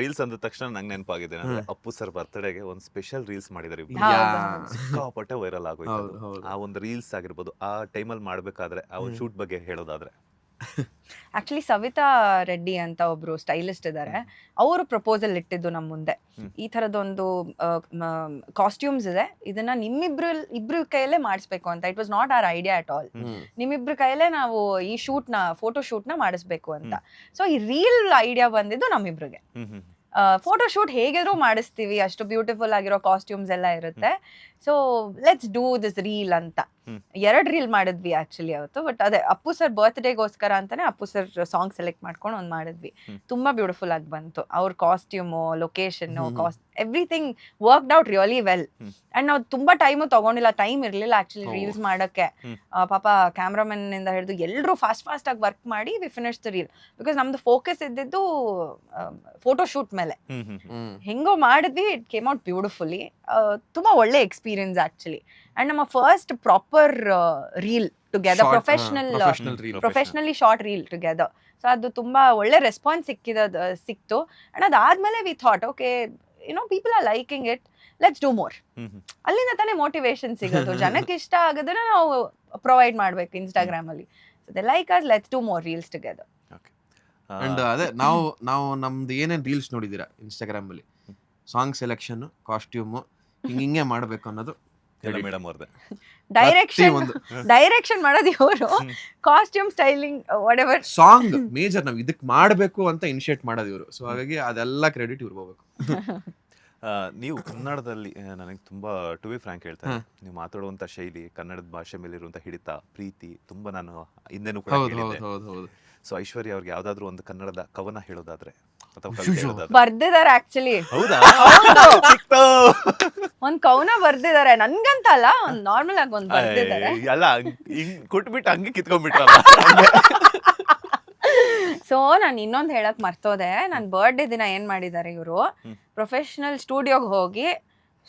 Reels ಅಂದ ತಕ್ಷಣ ನಂಗೆ ನೆನಪಾಗಿದೆ ಅಂದ್ರೆ ಅಪ್ಪು ಸರ್ ಬರ್ತ್ಡೇಗೆ ಒಂದು ಸ್ಪೆಷಲ್ ರೀಲ್ಸ್ ಮಾಡಿದಾರೆ ಸಿಕ್ಕಾಪಟ್ಟೆ ವೈರಲ್ ಆಗೋಯ್ತು ಅದು. ಆ ಒಂದು ರೀಲ್ಸ್ ಆಗಿರ್ಬೋದು, ಆ ಟೈಮಲ್ಲಿ ಮಾಡ್ಬೇಕಾದ್ರೆ ಆ ಒಂದು ಶೂಟ್ ಬಗ್ಗೆ ಹೇಳೋದಾದ್ರೆ. ಆಕ್ಚುಲಿ ಸವಿತಾ ರೆಡ್ಡಿ ಅಂತ ಒಬ್ರು ಸ್ಟೈಲಿಸ್ಟ್ ಇದ್ದಾರೆ, ಅವರು ಪ್ರಪೋಸಲ್ ಇಟ್ಟಿದ್ದು ನಮ್ಮ ಮುಂದೆ. ಈ ತರದೊಂದು ಕಾಸ್ಟ್ಯೂಮ್ಸ್ ಇದೆ, ಇದನ್ನ ಇಬ್ರು ಕೈಯಲ್ಲೇ ಮಾಡಿಸ್ಬೇಕು ಅಂತ. It was not our idea at all. ನಿಮ್ಮಿಬ್ರು ಕೈಯಲ್ಲೇ ನಾವು ಈ ಫೋಟೋ ಶೂಟ್ ನ ಮಾಡಿಸ್ಬೇಕು ಅಂತ. ಸೊ ಈ ರೀಲ್ ಐಡಿಯಾ ಬಂದಿದ್ದು ನಮ್ಮಿಬ್ರಿಗೆ. ಫೋಟೋ ಶೂಟ್ ಹೇಗಿದ್ರು ಮಾಡಿಸ್ತೀವಿ, ಅಷ್ಟು ಬ್ಯೂಟಿಫುಲ್ ಆಗಿರೋ ಕಾಸ್ಟ್ಯೂಮ್ಸ್ ಎಲ್ಲ ಇರುತ್ತೆ. So let's do this reel ಅಂತ 2 ರೀಲ್ ಮಾಡಿದ್ವಿ ಆಕ್ಚುಲಿ ಅವತ್ತು. ಬಟ್ ಅದೇ ಅಪ್ಪು ಸರ್ ಬರ್ತ್ಡೇಗೋಸ್ಕರ ಅಂತಾನೆ ಅಪ್ಪು ಸರ್ ಸಾಂಗ್ ಸೆಲೆಕ್ಟ್ ಮಾಡ್ಕೊಂಡು ಒಂದ್ ಮಾಡಿದ್ವಿ. ತುಂಬಾ ಬ್ಯೂಟಿಫುಲ್ ಆಗಿ ಬಂತು. ಅವ್ರ costume, location, everything worked out really well. And ನಾವು ತುಂಬಾ ತಗೊಂಡಿಲ್ಲ, ಟೈಮ್ ಇರ್ಲಿಲ್ಲ ಆಕ್ಚುಲಿ ರೀಲ್ಸ್ ಮಾಡಕ್ಕೆ. ಪಾಪ ಕ್ಯಾಮ್ರಾಮನ್ ಇಂದ ಹಿಡಿದು ಎಲ್ರು ಫಾಸ್ಟ್ ಆಗಿ ವರ್ಕ್ ಮಾಡಿ V finish the reel. Because ನಮ್ದು ಫೋಕಸ್ ಇದ್ದಿದ್ದು ಫೋಟೋ ಶೂಟ್ ಮೇಲೆ. ಹೆಂಗೋ ಮಾಡಿದ್ವಿ, ಇಟ್ ಕೇಮ್ ಔಟ್ ಬ್ಯೂಟಿಫುಲಿ. ತುಂಬಾ ಒಳ್ಳೆ ಎಕ್ಸ್ಪೀರಿಯನ್ಸ್ ಆಕ್ಚುಲಿ. ಅಂಡ್ ನಮ್ಮ first proper reel together, professionally short reel together. So ಅದು ತುಂಬಾ ಒಳ್ಳೆ ರೆಸ್ಪಾನ್ಸ್ ಸಿಕ್ತು. ಅಂಡ್ ಅದಾದ್ಮೇಲೆ we thought, okay, people are liking it, let's do more. ಅಲ್ಲಿಂದ ತಾನೇ ಮೋಟಿವೇಶನ್ ಸಿಗೋದು. ಜನಕ್ಕೆ ಇಷ್ಟ ಆಗೋದನ್ನ ನಾವು ಪ್ರೊವೈಡ್ ಮಾಡ್ಬೇಕು ಇನ್ಸ್ಟಾಗ್ರಾಮ್ ಅಲ್ಲಿ. So they like us, let's do more reels together. And ಅದೇ ನಾವು ನಮ್ದು ಏನೇನ್ ರೀಲ್ಸ್ ನೋಡಿದೀರಾ ಇನ್ಸ್ಟಾಗ್ರಾಮ್ ಅಲ್ಲಿ, ಸಾಂಗ್ ಸೆಲೆಕ್ಷನ್, ಕಾಸ್ಟ್ಯೂಮ್, ಹಿಂಗೆ ಮಾಡ್ಬೇಕು ಅನ್ನೋದು ಮೇಡಮ್ ಅವ್ರದ್ದೆ. ಡೈರೆಕ್ಷನ್ ಮಾಡೋದು ಇವರು, costume, styling, what song major ನಾವು ಇದಕ್ ಮಾಡ್ಬೇಕು ಅಂತ ಇನಿಶಿಯೇಟ್ ಮಾಡೋದು ಇವರು. ಸೊ ಹಾಗಾಗಿ ಅದೆಲ್ಲ ಕ್ರೆಡಿಟ್ ಇವ್ರು ಹೋಗ್ಬೇಕು. ನೀವು ಕನ್ನಡದಲ್ಲಿ ನನಗೆ ತುಂಬಾ ಟು ಬಿ ಫ್ರಾಂಕ್ ಹೇಳ್ತಾರೆ, ನೀವು ಮಾತಾಡುವಂತ ಶೈಲಿ, ಕನ್ನಡದ ಭಾಷೆ ಮೇಲೆ ಇರುವಂತ ಹಿಡಿತ, ಪ್ರೀತಿ ತುಂಬಾ ನಾನು ಹಿಂದೆನೂ ಕೂಡ ಹೇಳಿದ್ದೆ. ಸೊ ಐಶ್ವರ್ಯ ಅವ್ರಿಗೆ ಯಾವ್ದಾದ್ರು ಒಂದು ಕನ್ನಡದ ಕವನ ಹೇಳೋದಾದ್ರೆ ಅಥವಾ ಬರ್ದಿದ್ದಾರೆ ಆಕ್ಚುಲಿ. ಹೌದಾ? ಒಂದ್ ಕವನ ಬರ್ದಿದ್ದಾರೆ, ನನ್ಗಂತ ಅಲ್ಲ, ಒಂದ್ ನಾರ್ಮಲ್ ಆಗಿ ಒಂದ್ ಬರ್ದಿದ್ದಾರೆ. ಅಲ್ಲ, ಹಿಂಗ್ ಕೊಟ್ಬಿಟ್ಟು ಹಂಗೆ ಕಿತ್ಕೊಂಡ್ಬಿಟ್ರಲ್ಲ. ಸೊ ನಾನು ಇನ್ನೊಂದ್ ಹೇಳಕ್ ಮರ್ತೋದೆ. ನನ್ ಬರ್ಡೇ ದಿನ ಏನ್ ಮಾಡಿದ್ದಾರೆ ಇವರು, ಪ್ರೊಫೆಷನಲ್ ಸ್ಟುಡಿಯೋಗೆ ಹೋಗಿ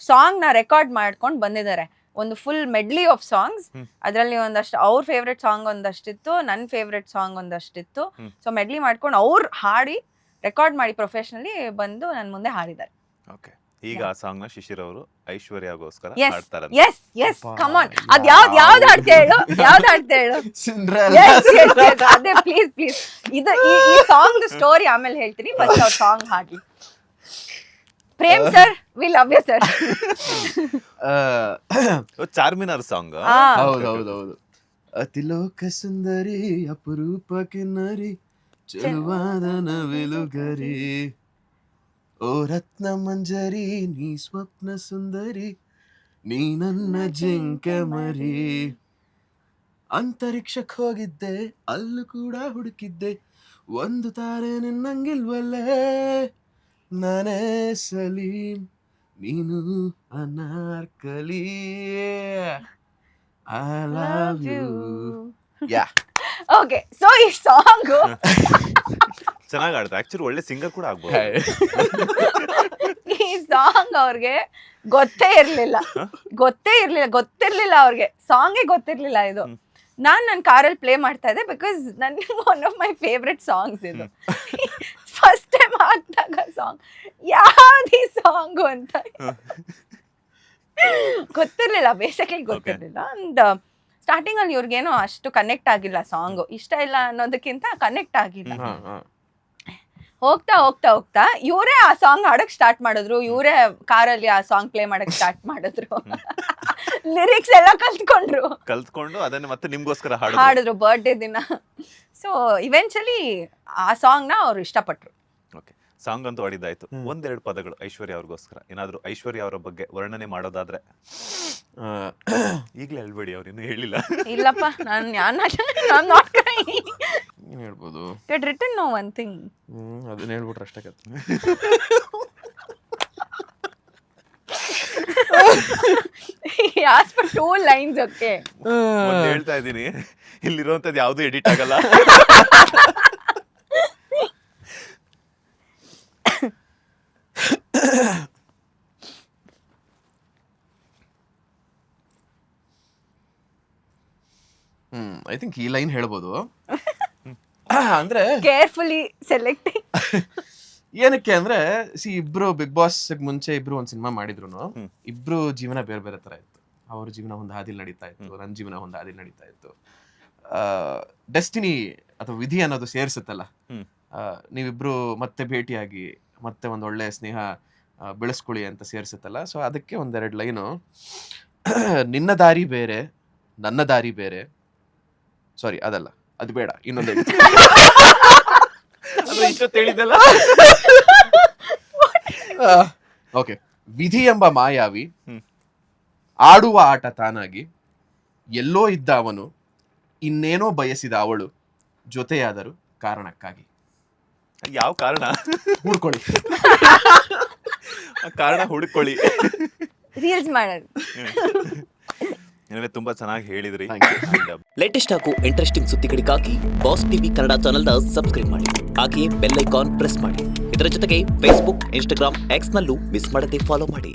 ಸಾಂಗ್ ನ ರೆಕಾರ್ಡ್ ಮಾಡ್ಕೊಂಡು ಬಂದಿದ್ದಾರೆ. ಒಂದು ಫುಲ್ ಮೆಡ್ಲಿ ಆಫ್ ಸಾಂಗ್ಸ್. ಅದರಲ್ಲಿ ಒಂದಷ್ಟು ಅವ್ರ ಫೇವ್ರೆಟ್ ಸಾಂಗ್ ಒಂದಷ್ಟಿತ್ತು, ನನ್ನ ಫೇವ್ರೆಟ್ ಸಾಂಗ್ ಒಂದಷ್ಟಿತ್ತು. ಸೊ ಮೆಡ್ಲಿ ಮಾಡ್ಕೊಂಡು ಅವ್ರು ಹಾಡಿ ರೆಕಾರ್ಡ್ ಮಾಡಿ ಪ್ರೊಫೆಷನಲಿ ಬಂದು ನನ್ನ ಮುಂದೆ ಹಾಡಿದ್ದಾರೆ. ಓಕೆ, ಈಗ ಆ ಸಾಂಗ್ ನ ಶಿಶಿರ್ ಅವರು ಐಶ್ವರ್ಯಗೋಸ್ಕರ ಹಾಡ್ತಾರೆ. Yes yes, come on. ಅದ್ ಯಾವ್ದು ಹಾಡ್ತಾ ಹೇಳು, ಯಾವ್ದು ಹಾಡ್ತಾ ಹೇಳು. ಅದೇ ಪ್ಲೀಸ್ ಪ್ಲೀಸ್, ಇದು ಈ ಸಾಂಗ್ ಸ್ಟೋರಿ ಆಮೇಲೆ ಹೇಳ್ತೀನಿ, ಫಸ್ಟ್ ಅವ್ರ ಸಾಂಗ್ ಹಾಡ್ಲಿ. Prem sir, we love you sir. Charminar song. ಹೌದೌದೌದು. ಅತಿಲೋಕ ಸುಂದರಿ, ಅಪರೂಪ ಕಿನ್ನರಿ, ಚೆಲುವಾದ ನವಿಲುಗರಿ, ಓ ರತ್ನ ಮಂಜರಿ, ನೀ ಸ್ವಪ್ನ ಸುಂದರಿ, ನೀ ನನ್ನ ಜಿಂಕೆ ಮರಿ. ಅಂತರಿಕ್ಷಕ್ಕೆ ಹೋಗಿದ್ದೆ, ಅಲ್ಲೂ ಕೂಡ ಹುಡುಕಿದ್ದೆ, ಒಂದು ತಾರೆ ನಿನ್ನಂಗಿಲ್ವಲ್ಲೇ, ನಾನೇ ಸಲೀಂ, ನೀನು Anarkali, I love you. Yeah, okay. So ಈ ಸಾಂಗ್ ಚೆನ್ನಾಗಿ ಆಡ್ತಾರೆ ಆಕ್ಚುಲಿ, ಒಳ್ಳೆ ಸಿಂಗರ್ ಕೂಡ ಆಗ್ಬೋದು. ಈ ಸಾಂಗ್ ಅವ್ರಿಗೆ ಗೊತ್ತಿರ್ಲಿಲ್ಲ ಅವ್ರಿಗೆ, ಸಾಂಗೇ ಗೊತ್ತಿರ್ಲಿಲ್ಲ ಇದು. ನನ್ನ ಕಾರಲ್ಲಿ ಪ್ಲೇ ಮಾಡ್ತಾ ಇದ್ದೆ, ಬಿಕಾಸ್ ನನ್ಗೆ one of my favourite songs ಇದು. ಫಸ್ಟ್ ಟೈಮ್ ಹಾಕಿದಾಗ ಸಾಂಗ್ ಯಾವ್ದು ಈ ಸಾಂಗು ಅಂತ ಗೊತ್ತಿರ್ಲಿಲ್ಲ, ಬೇಸಿಕಲಿ ಗೊತ್ತಿರ್ಲಿಲ್ಲ. ಅಂಡ್ ಸ್ಟಾರ್ಟಿಂಗ್ ಅಲ್ಲಿ ಇವ್ರಿಗೇನೋ ಅಷ್ಟು ಕನೆಕ್ಟ್ ಆಗಿಲ್ಲ ಸಾಂಗ್. ಇಷ್ಟ ಇಲ್ಲ ಅನ್ನೋದಕ್ಕಿಂತ ಕನೆಕ್ಟ್ ಆಗಿಲ್ಲ. ಹೋಗ್ತಾ ಹೋಗ್ತಾ ಹೋಗ್ತಾ ಇವರೇ ಆ ಸಾಂಗ್ ಹಾಡಕ್ ಸ್ಟಾರ್ಟ್ ಮಾಡಿದ್ರು. ಇವರೇ ಕಾರಲ್ಲಿ ಆ ಸಾಂಗ್ ಪ್ಲೇ ಮಾಡಕ್ ಸ್ಟಾರ್ಟ್ ಮಾಡಿದ್ರು. ಲಿರಿಕ್ಸ್ ಎಲ್ಲ ಕಲ್ತ್ಕೊಂಡು ಅದನ್ನ ಮತ್ತೆ ನಿಮ್ಗೋಸ್ಕರ ಹಾಡಿದ್ರು ಬರ್ಡೇ ದಿನ. ಸೊ ಇವೆಂಚುಲಿ ಆ ಸಾಂಗ್ ನ ಅವ್ರು ಇಷ್ಟಪಟ್ರು. ಓಕೆ, ಸಾಂಗ್ ಅಂತೂ ಆಡಿದ್ದಾಯ್ತು. ಒಂದೆರಡು ಪದಗಳು ಐಶ್ವರ್ಯ ಅವ್ರಿಗೋಸ್ಕರ, ಏನಾದ್ರು ಐಶ್ವರ್ಯ ಅವರ ಬಗ್ಗೆ ವರ್ಣನೆ ಮಾಡೋದಾದ್ರೆ. ಈಗಲೇ ಹೇಳ್ಬೇಡಿ, ಅವ್ರು ಇನ್ನೂ ಹೇಳಿಲ್ಲ. ಇಲ್ಲಪ್ಪ, ಹೇಳ್ಬೋದು. ರಿಟನ್ ನೋ ಒನ್ ಥಿಂಗ್, ಅದನ್ನ ಹೇಳ್ಬಿಟ್ರೆ ಅಷ್ಟೇ. asked for 2 lines. Okay, ಒಂದು ಹೇಳ್ತಾ ಇದ್ದೀನಿ, ಇಲ್ಲಿರುವಂತದ್ದು ಯಾವುದು ಎಡಿಟ್ ಆಗಲ್ಲ. ಐ ಥಿಂಕ್ ಈ ಲೈನ್ ಹೇಳ್ಬೋದು. ಅಂದ್ರೆ ಕೇರ್ಫುಲಿ ಸೆಲೆಕ್ಟಿಂಗ್. ಏನಕ್ಕೆ ಅಂದ್ರೆ ಇಬ್ರು ಬಿಗ್ ಬಾಸ್ ಮುಂಚೆ ಇಬ್ರು ಒಂದ್ ಸಿನಿಮಾ ಮಾಡಿದ್ರು. ಇಬ್ರು ಜೀವನ ಬೇರೆ ಬೇರೆ ತರ ಇತ್ತು. ಅವ್ರ ಜೀವನ ಒಂದು ಹಾದಿಲ್ ನಡೀತಾ ಇತ್ತು, ನನ್ನ ಜೀವನ ಒಂದು ಹಾದಿಲ್ ನಡೀತಾ ಇತ್ತು. ಡೆಸ್ಟಿನಿ ಅಥವಾ ವಿಧಿ ಅನ್ನೋದು ಸೇರ್ಸುತ್ತಲ್ಲ, ನೀವಿಬ್ರು ಮತ್ತೆ ಭೇಟಿಯಾಗಿ ಮತ್ತೆ ಒಂದ್ ಒಳ್ಳೆ ಸ್ನೇಹ ಬೆಳೆಸ್ಕೊಳ್ಳಿ ಅಂತ ಸೇರ್ಸುತ್ತಲ್ಲ. ಸೊ ಅದಕ್ಕೆ ಒಂದೆರಡು ಲೈನು, ನಿನ್ನ ದಾರಿ ಬೇರೆ ನನ್ನ ದಾರಿ ಬೇರೆ, ಸಾರಿ ಅದಲ್ಲ, ಅದು ಬೇಡ, ಇನ್ನೊಂದು ಓಕೆ. ವಿಧಿ ಎಂಬ ಮಾಯಾವಿ ಆಡುವ ಆಟ ತಾನಾಗಿ, ಎಲ್ಲೋ ಇದ್ದ ಅವನು ಇನ್ನೇನೋ ಬಯಸಿದ ಅವಳು, ಜೊತೆಯಾದರು ಕಾರಣಕ್ಕಾಗಿ. ಯಾವ ಕಾರಣ? ಹುಡ್ಕೊಳ್ಳಿ, ಕಾರಣ ಹುಡುಕೊಳ್ಳಿ. ರೀಲ್ಸ್ ಮಾಡೋದು. ತುಂಬಾ ಚೆನ್ನಾಗಿ ಹೇಳಿದ್ರಿ. ಲೇಟೆಸ್ಟ್ ಹಾಗೂ ಇಂಟ್ರೆಸ್ಟಿಂಗ್ ಸುದ್ದಿಗಳಿಗಾಗಿ ಬಾಸ್ ಟಿವಿ ಕನ್ನಡ ಚಾನೆಲ್ನ ಸಬ್ಸ್ಕ್ರೈಬ್ ಮಾಡಿ. ಹಾಗೆಯೇ ಬೆಲ್ ಐಕಾನ್ ಪ್ರೆಸ್ ಮಾಡಿ. ಇದರ ಜೊತೆಗೆ ಫೇಸ್ಬುಕ್, ಇನ್ಸ್ಟಾಗ್ರಾಮ್, ಎಕ್ಸ್ ನಲ್ಲೂ ಮಿಸ್ ಮಾಡದೆ ಫಾಲೋ ಮಾಡಿ.